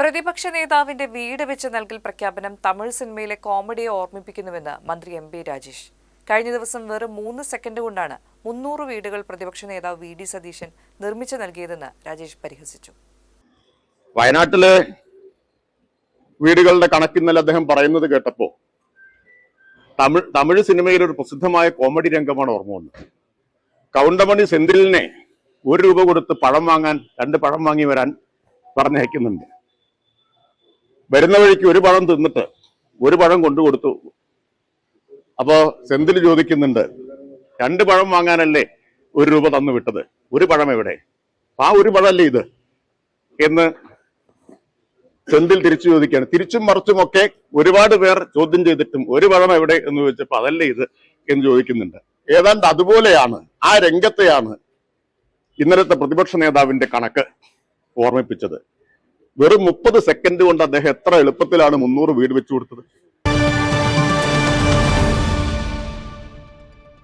പ്രതിപക്ഷ നേതാവിന്റെ വീട് വെച്ച് നൽകൽ പ്രഖ്യാപനം തമിഴ് സിനിമയിലെ കോമഡിയെ ഓർമ്മിപ്പിക്കുന്നുവെന്ന് മന്ത്രി എം പി രാജേഷ്. കഴിഞ്ഞ ദിവസം വെറും 3 സെക്കൻഡ് കൊണ്ടാണ് 300 വീടുകൾ പ്രതിപക്ഷ നേതാവ് വി.ഡി. സതീശൻ നിർമ്മിച്ചു നൽകിയതെന്ന് രാജേഷ് പരിഹസിച്ചു. വയനാട്ടിലെ വീടുകളുടെ കണക്കിന്നലെ അദ്ദേഹം പറയുന്നത് കേട്ടപ്പോ തമിഴ് സിനിമയിൽ ഒരു പ്രസിദ്ധമായ കോമഡി രംഗമാണ് ഓർമ്മ വന്നത്. കൗണ്ടമണി സെന്തിലിനെ 1 രൂപ കൊടുത്ത് പഴം വാങ്ങാൻ 2 പഴം വാങ്ങി വരാൻ പറഞ്ഞയക്കുന്നുണ്ട്. വരുന്ന വഴിക്ക് 1 പഴം തിന്നിട്ട് 1 പഴം കൊണ്ടുകൊടുത്തു. അപ്പോ സെന്തിൽ ചോദിക്കുന്നുണ്ട്, 2 പഴം വാങ്ങാനല്ലേ 1 രൂപ തന്നു വിട്ടത്, 1 പഴം എവിടെ? ആ 1 പഴമല്ലേ ഇത് എന്ന് സെന്തിൽ തിരിച്ചു ചോദിക്കുകയാണ്. തിരിച്ചും മറിച്ചുമൊക്കെ ഒരുപാട് പേർ ചോദ്യം ചെയ്തിട്ടും 1 പഴം എവിടെ എന്ന് ചോദിച്ചപ്പോ അതല്ലേ ഇത് എന്ന് ചോദിക്കുന്നുണ്ട്. ഏതാണ്ട് അതുപോലെയാണ്, ആ രംഗത്തെയാണ് ഇന്നലത്തെ പ്രതിപക്ഷ നേതാവിന്റെ കണക്ക് ഓർമ്മിപ്പിച്ചത്. വെറും 30 സെക്കൻഡ് കൊണ്ട് അദ്ദേഹം എത്ര എളുപ്പത്തിലാണ് 300 വീട് വെച്ചു കൊടുത്തത്.